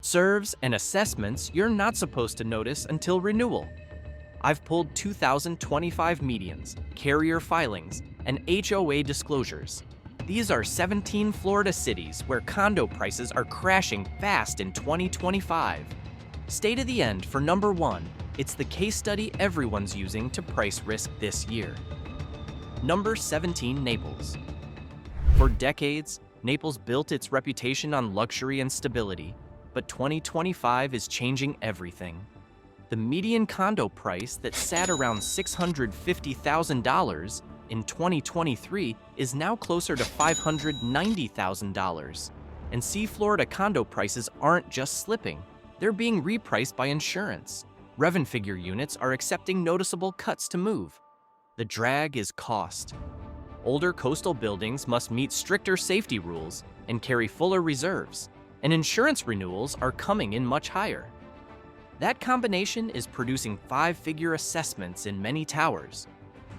serves, and assessments you're not supposed to notice until renewal. I've pulled 2025 medians, carrier filings, and HOA disclosures. These are 17 Florida cities where condo prices are crashing fast in 2025. Stay to the end for number 1. It's the case study everyone's using to price risk this year. Number 17, Naples. For decades, Naples built its reputation on luxury and stability, but 2025 is changing everything. The median condo price that sat around $650,000 in 2023 is now closer to $590,000. And see, Florida condo prices aren't just slipping, they're being repriced by insurance. Reven-figure units are accepting noticeable cuts to move. The drag is cost. Older coastal buildings must meet stricter safety rules and carry fuller reserves, and insurance renewals are coming in much higher. That combination is producing 5-figure assessments in many towers.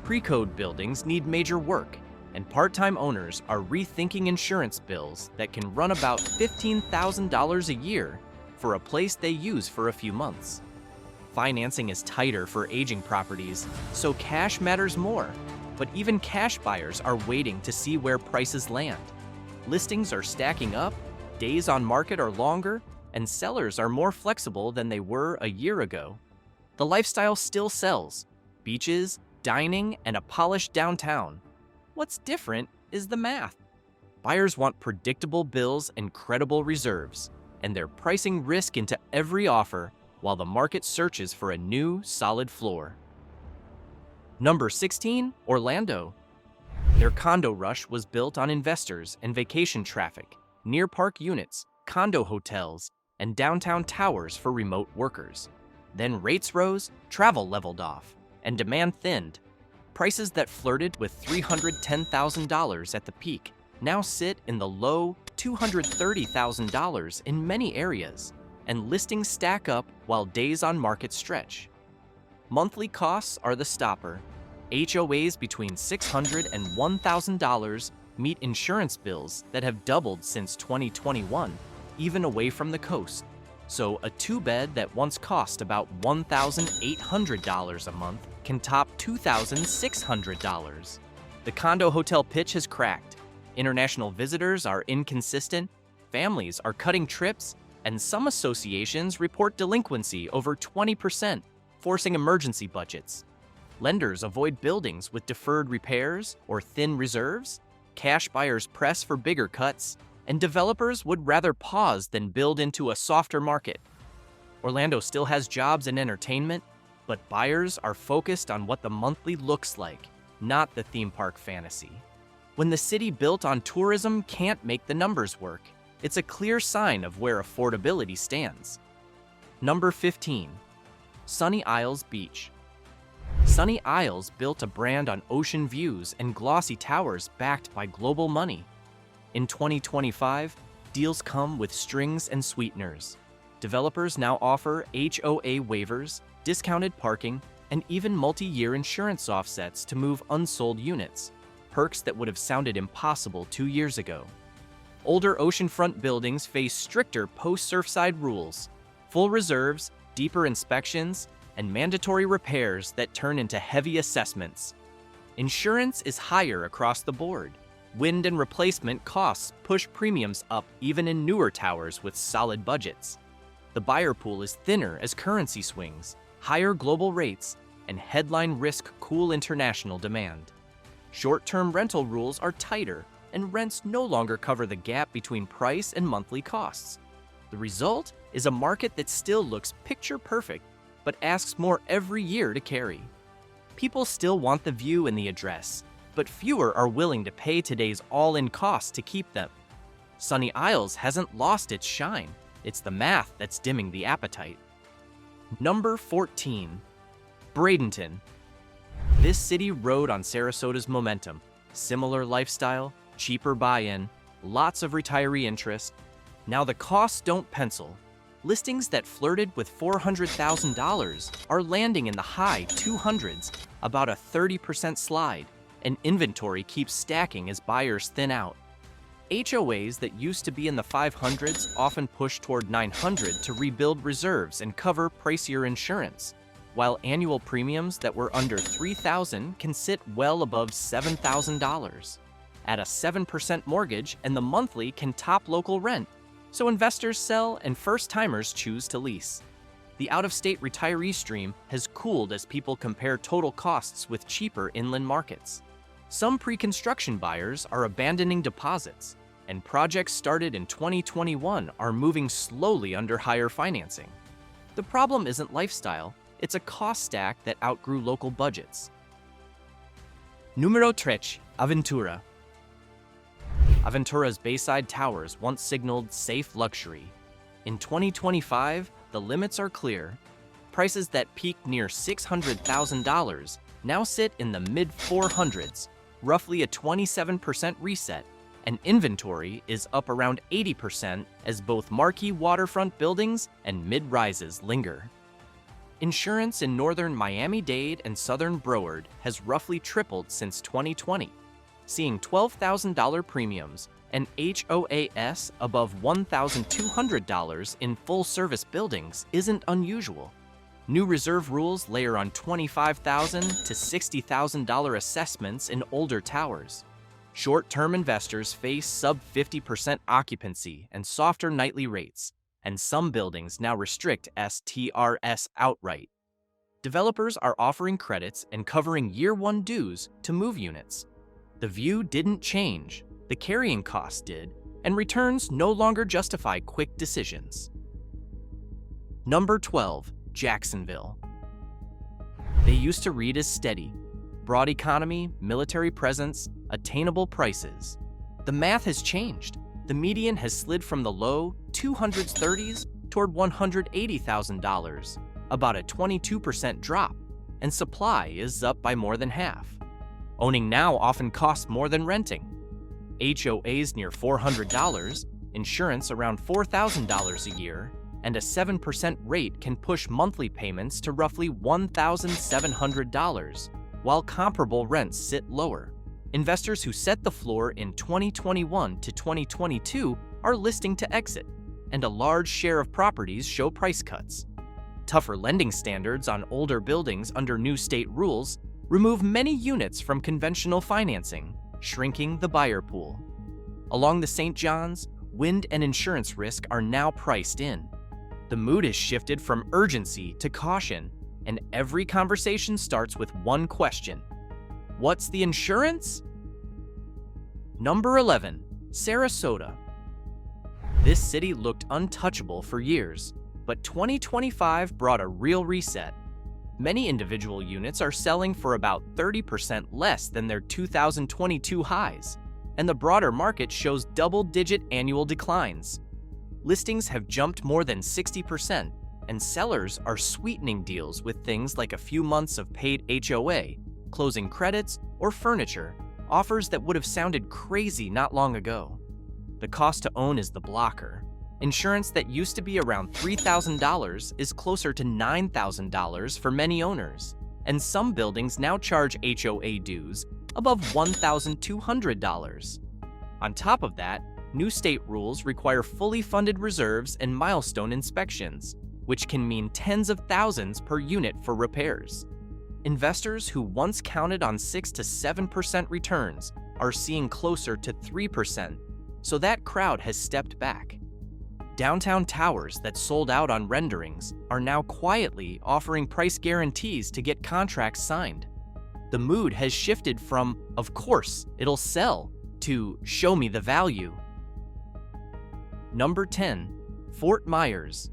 Pre-code buildings need major work, and part-time owners are rethinking insurance bills that can run about $15,000 a year for a place they use for a few months. Financing is tighter for aging properties, so cash matters more, but even cash buyers are waiting to see where prices land. Listings are stacking up, days on market are longer, and sellers are more flexible than they were a year ago. The lifestyle still sells: beaches, dining, and a polished downtown. What's different is the math. Buyers want predictable bills and credible reserves, and they're pricing risk into every offer while the market searches for a new, solid floor. Number 16, Orlando. Their condo rush was built on investors and vacation traffic, near-park units, condo hotels, and downtown towers for remote workers. Then rates rose, travel leveled off, and demand thinned. Prices that flirted with $310,000 at the peak now sit in the low $230,000 in many areas, and listings stack up while days on market stretch. Monthly costs are the stopper. HOAs between $600 and $1,000 meet insurance bills that have doubled since 2021, even away from the coast. So a 2-bed that once cost about $1,800 a month can top $2,600. The condo hotel pitch has cracked. International visitors are inconsistent, families are cutting trips, and some associations report delinquency over 20%, forcing emergency budgets. Lenders avoid buildings with deferred repairs or thin reserves, cash buyers press for bigger cuts, and developers would rather pause than build into a softer market. Orlando still has jobs and entertainment, but buyers are focused on what the monthly looks like, not the theme park fantasy. When the city built on tourism can't make the numbers work, it's a clear sign of where affordability stands. Number 15, Sunny Isles Beach. Sunny Isles built a brand on ocean views and glossy towers backed by global money. In 2025, deals come with strings and sweeteners. Developers now offer HOA waivers, discounted parking, and even multi-year insurance offsets to move unsold units, perks that would have sounded impossible 2 years ago. Older oceanfront buildings face stricter post-Surfside rules, full reserves, deeper inspections, and mandatory repairs that turn into heavy assessments. Insurance is higher across the board. Wind and replacement costs push premiums up even in newer towers with solid budgets. The buyer pool is thinner as currency swings, higher global rates, and headline risk cool international demand. Short-term rental rules are tighter, and rents no longer cover the gap between price and monthly costs. The result is a market that still looks picture perfect, but asks more every year to carry. People still want the view and the address, but fewer are willing to pay today's all-in costs to keep them. Sunny Isles hasn't lost its shine. It's the math that's dimming the appetite. Number 14, Bradenton. This city rode on Sarasota's momentum. Similar lifestyle, cheaper buy-in, lots of retiree interest. Now the costs don't pencil. Listings that flirted with $400,000 are landing in the high 200s, about a 30% slide, and inventory keeps stacking as buyers thin out. HOAs that used to be in the 500s often push toward 900 to rebuild reserves and cover pricier insurance, while annual premiums that were under $3,000 can sit well above $7,000. At a 7% mortgage, and the monthly can top local rent, so investors sell and first-timers choose to lease. The out-of-state retiree stream has cooled as people compare total costs with cheaper inland markets. Some pre-construction buyers are abandoning deposits, and projects started in 2021 are moving slowly under higher financing. The problem isn't lifestyle, it's a cost stack that outgrew local budgets. Numero 3. Aventura. Aventura's Bayside Towers once signaled safe luxury. In 2025, the limits are clear. Prices that peaked near $600,000 now sit in the mid-400s, roughly a 27% reset, and inventory is up around 80% as both marquee waterfront buildings and mid-rises linger. Insurance in northern Miami-Dade and southern Broward has roughly tripled since 2020, seeing $12,000 premiums and HOAS above $1,200 in full-service buildings isn't unusual. New reserve rules layer on $25,000 to $60,000 assessments in older towers. Short-term investors face sub-50% occupancy and softer nightly rates, and some buildings now restrict STRS outright. Developers are offering credits and covering year-one dues to move units. The view didn't change, the carrying cost did, and returns no longer justify quick decisions. Number 12. Jacksonville. They used to read as steady. Broad economy, military presence, attainable prices. The math has changed. The median has slid from the low 230s toward $180,000, about a 22% drop, and supply is up by more than half. Owning now often costs more than renting. HOAs near $400, insurance around $4,000 a year, and a 7% rate can push monthly payments to roughly $1,700, while comparable rents sit lower. Investors who set the floor in 2021 to 2022 are listing to exit, and a large share of properties show price cuts. Tougher lending standards on older buildings under new state rules remove many units from conventional financing, shrinking the buyer pool. Along the St. John's, wind and insurance risk are now priced in. The mood has shifted from urgency to caution, and every conversation starts with one question: what's the insurance? Number 11. Sarasota. This city looked untouchable for years, but 2025 brought a real reset. Many individual units are selling for about 30% less than their 2022 highs, and the broader market shows double-digit annual declines. Listings have jumped more than 60%, and sellers are sweetening deals with things like a few months of paid HOA, closing credits, or furniture, offers that would have sounded crazy not long ago. The cost to own is the blocker. Insurance that used to be around $3,000 is closer to $9,000 for many owners, and some buildings now charge HOA dues above $1,200. On top of that, new state rules require fully funded reserves and milestone inspections, which can mean tens of thousands per unit for repairs. Investors who once counted on 6 to 7% returns are seeing closer to 3%, so that crowd has stepped back. Downtown towers that sold out on renderings are now quietly offering price guarantees to get contracts signed. The mood has shifted from, of course, it'll sell, to show me the value. Number 10. Fort Myers.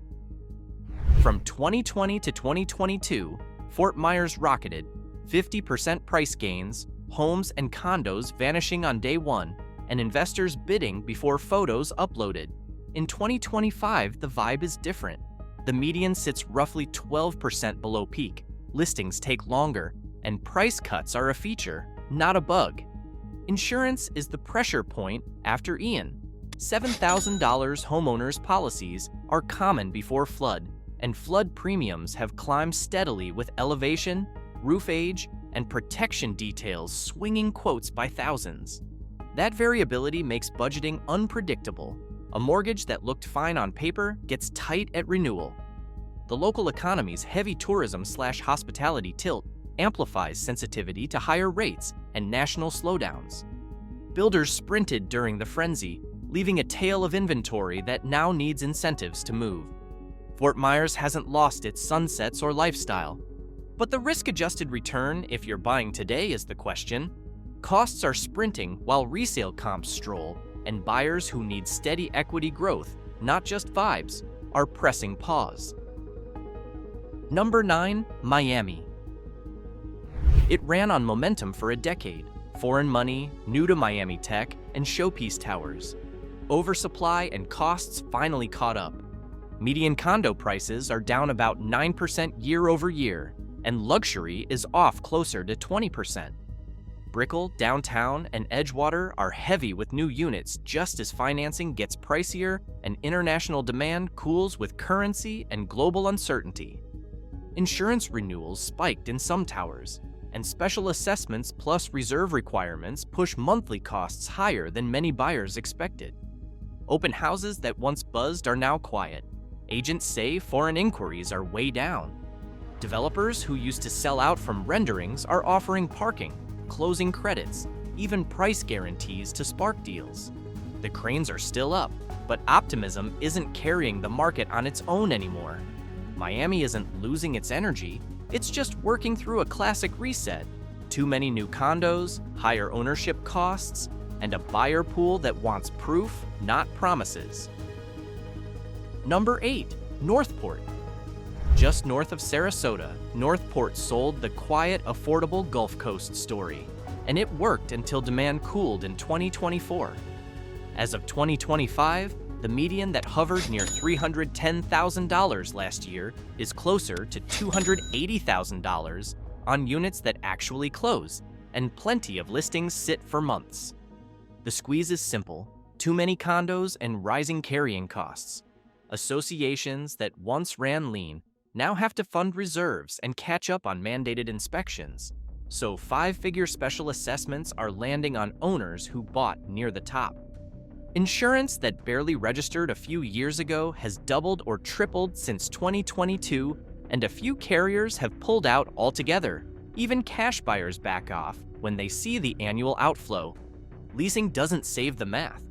From 2020 to 2022, Fort Myers rocketed, 50% price gains, homes and condos vanishing on day one, and investors bidding before photos uploaded. In 2025, the vibe is different. The median sits roughly 12% below peak, listings take longer, and price cuts are a feature, not a bug. Insurance is the pressure point after Ian. $7,000 homeowners policies are common before flood, and flood premiums have climbed steadily with elevation, roof age, and protection details swinging quotes by thousands. That variability makes budgeting unpredictable. A mortgage that looked fine on paper gets tight at renewal. The local economy's heavy tourism/hospitality tilt amplifies sensitivity to higher rates and national slowdowns. Builders sprinted during the frenzy, leaving a tail of inventory that now needs incentives to move. Fort Myers hasn't lost its sunsets or lifestyle. But the risk-adjusted return, if you're buying today, is the question. Costs are sprinting while resale comps stroll, and buyers who need steady equity growth, not just vibes, are pressing pause. Number 9, Miami. It ran on momentum for a decade. Foreign money, new to Miami tech, and showpiece towers. Oversupply and costs finally caught up. Median condo prices are down about 9% year over year, and luxury is off closer to 20%. Brickell, Downtown, and Edgewater are heavy with new units just as financing gets pricier and international demand cools with currency and global uncertainty. Insurance renewals spiked in some towers, and special assessments plus reserve requirements push monthly costs higher than many buyers expected. Open houses that once buzzed are now quiet. Agents say foreign inquiries are way down. Developers who used to sell out from renderings are offering parking, closing credits, even price guarantees to spark deals. The cranes are still up, but optimism isn't carrying the market on its own anymore. Miami isn't losing its energy, it's just working through a classic reset. Too many new condos, higher ownership costs, and a buyer pool that wants proof, not promises. Number 8, Northport. Just north of Sarasota, Northport sold the quiet, affordable Gulf Coast story, and it worked until demand cooled in 2024. As of 2025, the median that hovered near $310,000 last year is closer to $280,000 on units that actually close, and plenty of listings sit for months. The squeeze is simple: too many condos and rising carrying costs. Associations that once ran lean now have to fund reserves and catch up on mandated inspections. So 5-figure special assessments are landing on owners who bought near the top. Insurance that barely registered a few years ago has doubled or tripled since 2022, and a few carriers have pulled out altogether. Even cash buyers back off when they see the annual outflow. Leasing doesn't save the math.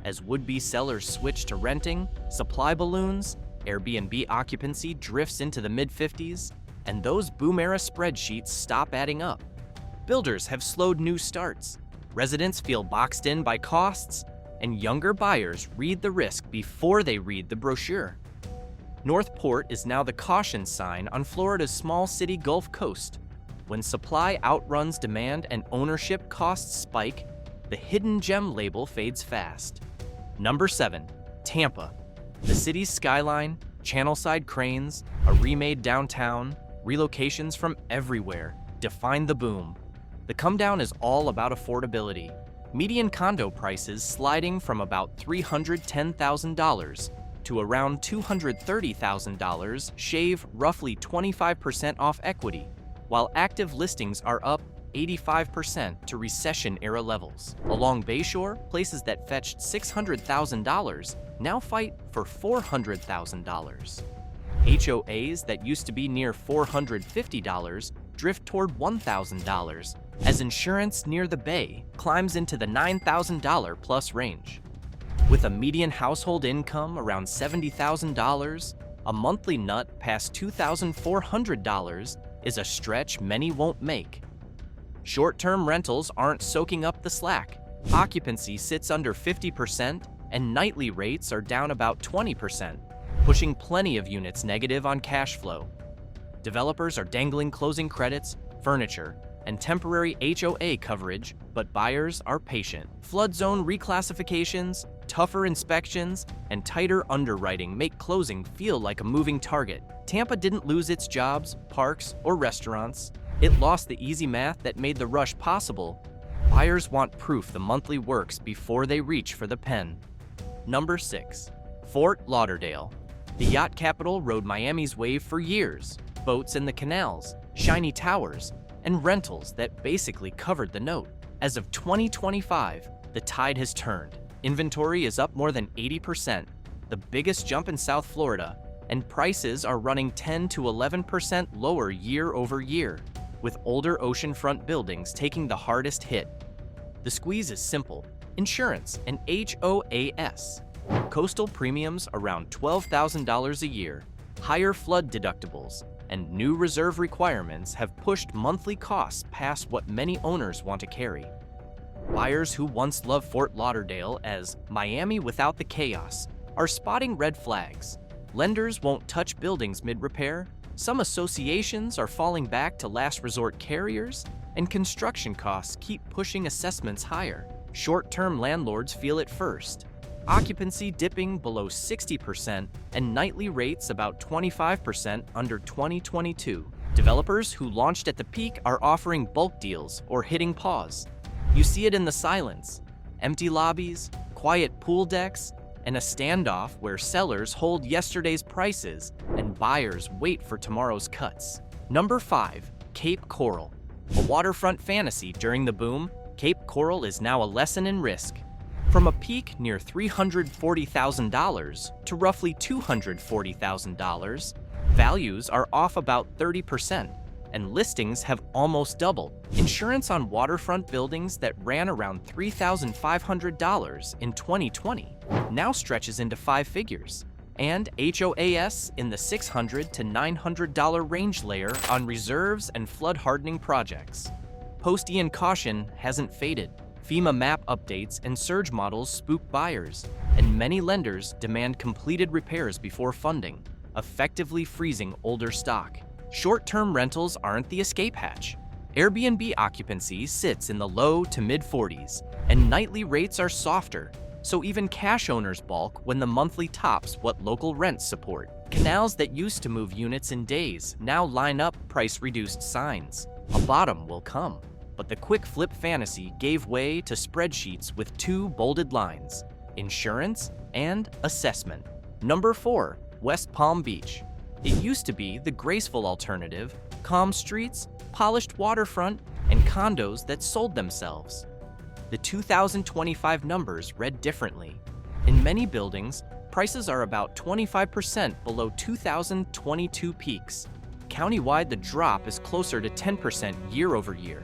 As would-be sellers switch to renting, supply balloons, Airbnb occupancy drifts into the mid-50s, and those boom-era spreadsheets stop adding up. Builders have slowed new starts, residents feel boxed in by costs, and younger buyers read the risk before they read the brochure. Northport is now the caution sign on Florida's small city Gulf Coast. When supply outruns demand and ownership costs spike, the hidden gem label fades fast. Number 7, Tampa. The city's skyline, channel-side cranes, a remade downtown, relocations from everywhere define the boom. The come-down is all about affordability. Median condo prices sliding from about $310,000 to around $230,000 shave roughly 25% off equity, while active listings are up 85% to recession-era levels. Along Bayshore, places that fetched $600,000 now fight for $400,000. HOAs that used to be near $450 drift toward $1,000 as insurance near the Bay climbs into the $9,000 plus range. With a median household income around $70,000, a monthly nut past $2,400 is a stretch many won't make. Short-term rentals aren't soaking up the slack. Occupancy sits under 50%, and nightly rates are down about 20%, pushing plenty of units negative on cash flow. Developers are dangling closing credits, furniture, and temporary HOA coverage, but buyers are patient. Flood zone reclassifications, tougher inspections, and tighter underwriting make closing feel like a moving target. Tampa didn't lose its jobs, parks, or restaurants. It lost the easy math that made the rush possible. Buyers want proof the monthly works before they reach for the pen. Number 6, Fort Lauderdale. The yacht capital rode Miami's wave for years. Boats in the canals, shiny towers, and rentals that basically covered the note. As of 2025, The tide has turned. Inventory is up more than 80%, the biggest jump in South Florida, and prices are running 10 to 11% lower year over year, with older oceanfront buildings taking the hardest hit. The squeeze is simple: insurance and HOAS. Coastal premiums around $12,000 a year, higher flood deductibles, and new reserve requirements have pushed monthly costs past what many owners want to carry. Buyers who once loved Fort Lauderdale as Miami without the chaos are spotting red flags. Lenders won't touch buildings mid-repair, some associations are falling back to last resort carriers, and construction costs keep pushing assessments higher. Short-term landlords feel it first. Occupancy dipping below 60% and nightly rates about 25% under 2022. Developers who launched at the peak are offering bulk deals or hitting pause. You see it in the silence: empty lobbies, quiet pool decks, and a standoff where sellers hold yesterday's prices and buyers wait for tomorrow's cuts. Number 5. Cape Coral. A waterfront fantasy during the boom, Cape Coral is now a lesson in risk. From a peak near $340,000 to roughly $240,000, values are off about 30%, and listings have almost doubled. Insurance on waterfront buildings that ran around $3,500 in 2020 now stretches into 5 figures, and HOAS in the $600 to $900 range layer on reserves and flood-hardening projects. Post-Ian caution hasn't faded. FEMA map updates and surge models spook buyers, and many lenders demand completed repairs before funding, effectively freezing older stock. Short-term rentals aren't the escape hatch. Airbnb occupancy sits in the low to mid-40s, and nightly rates are softer, so even cash owners balk when the monthly tops what local rents support. Canals that used to move units in days now line up price-reduced signs. A bottom will come, but the quick flip fantasy gave way to spreadsheets with 2 bolded lines: insurance and assessment. Number 4. West Palm Beach. It used to be the graceful alternative: calm streets, polished waterfront, and condos that sold themselves. The 2025 numbers read differently. In many buildings, prices are about 25% below 2022 peaks. Countywide, the drop is closer to 10% year over year.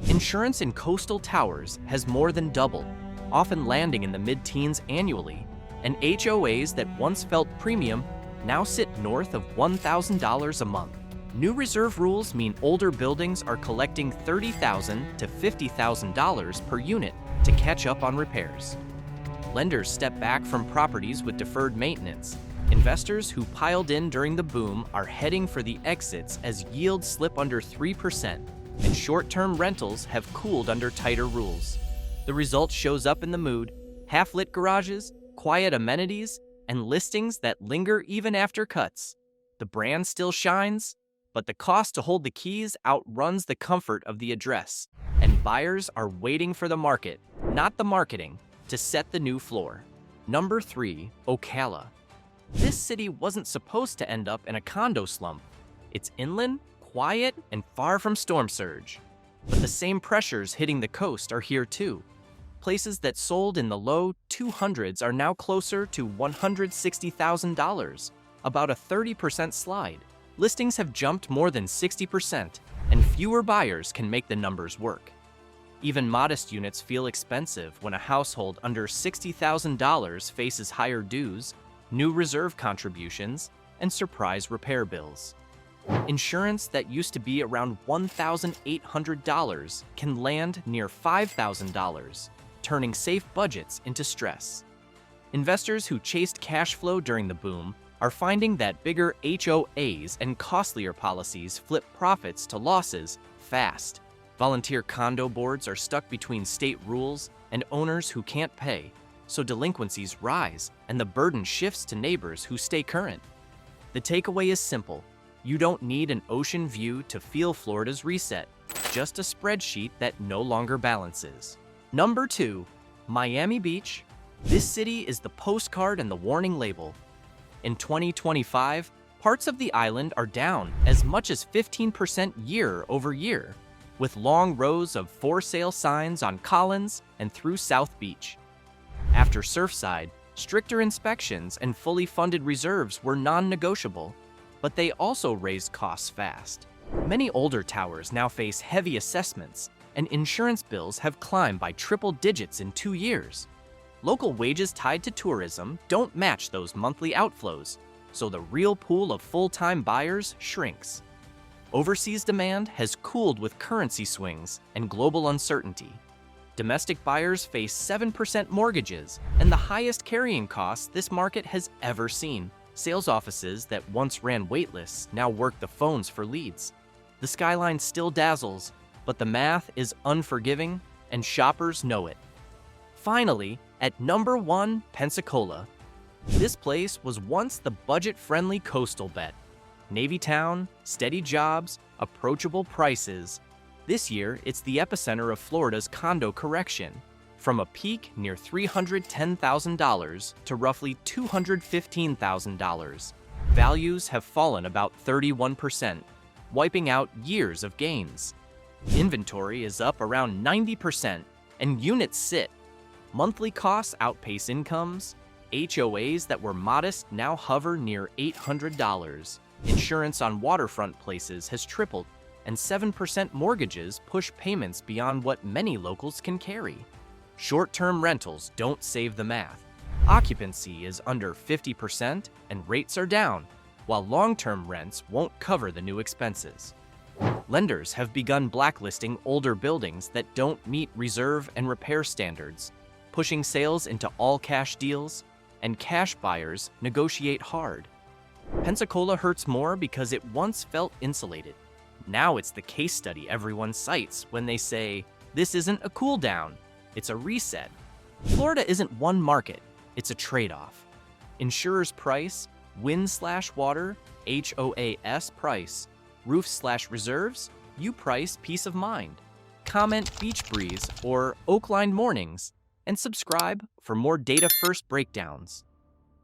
Insurance in coastal towers has more than doubled, often landing in the mid-teens annually, and HOAs that once felt premium now sit north of $1,000 a month. New reserve rules mean older buildings are collecting $30,000 to $50,000 per unit to catch up on repairs. Lenders step back from properties with deferred maintenance. Investors who piled in during the boom are heading for the exits as yields slip under 3%, and short-term rentals have cooled under tighter rules. The result shows up in the mood: half-lit garages, quiet amenities, and listings that linger even after cuts. The brand still shines, but the cost to hold the keys outruns the comfort of the address, and buyers are waiting for the market, not the marketing, to set the new floor. Number 3. Ocala. This city wasn't supposed to end up in a condo slump. It's inland, quiet, and far from storm surge. But the same pressures hitting the coast are here too. Places that sold in the low 200s are now closer to $160,000, about a 30% slide. Listings have jumped more than 60%, and fewer buyers can make the numbers work. Even modest units feel expensive when a household under $60,000 faces higher dues, new reserve contributions, and surprise repair bills. Insurance that used to be around $1,800 can land near $5,000, turning safe budgets into stress. Investors who chased cash flow during the boom are finding that bigger HOAs and costlier policies flip profits to losses fast. Volunteer condo boards are stuck between state rules and owners who can't pay, so delinquencies rise and the burden shifts to neighbors who stay current. The takeaway is simple: you don't need an ocean view to feel Florida's reset, just a spreadsheet that no longer balances. Number 2. Miami Beach. This city is the postcard and the warning label. In 2025, parts of the island are down as much as 15% year over year, with long rows of for sale signs on Collins and through South Beach. After Surfside, stricter inspections and fully funded reserves were non-negotiable, but they also raised costs fast. Many older towers now face heavy assessments, and insurance bills have climbed by triple digits in 2 years. Local wages tied to tourism don't match those monthly outflows, so the real pool of full-time buyers shrinks. Overseas demand has cooled with currency swings and global uncertainty. Domestic buyers face 7% mortgages and the highest carrying costs this market has ever seen. Sales offices that once ran waitlists now work the phones for leads. The skyline still dazzles, but the math is unforgiving, and shoppers know it. Finally, at number 1, Pensacola. This place was once the budget-friendly coastal bet. Navy town, steady jobs, approachable prices. This year, it's the epicenter of Florida's condo correction, from a peak near $310,000 to roughly $215,000. Values have fallen about 31%, wiping out years of gains. Inventory is up around 90%, and units sit. Monthly costs outpace incomes. HOAs that were modest now hover near $800. Insurance on waterfront places has tripled, and 7% mortgages push payments beyond what many locals can carry. Short-term rentals don't save the math. Occupancy is under 50%, and rates are down, while long-term rents won't cover the new expenses. Lenders have begun blacklisting older buildings that don't meet reserve and repair standards, pushing sales into all-cash deals, and cash buyers negotiate hard. Pensacola hurts more because it once felt insulated. Now it's the case study everyone cites when they say, this isn't a cool down, it's a reset. Florida isn't one market, it's a trade-off. Insurer's price, wind/water, HOAS price, roof/reserves, you price peace of mind. Comment beach breeze or oak-lined mornings, and subscribe for more data-first breakdowns.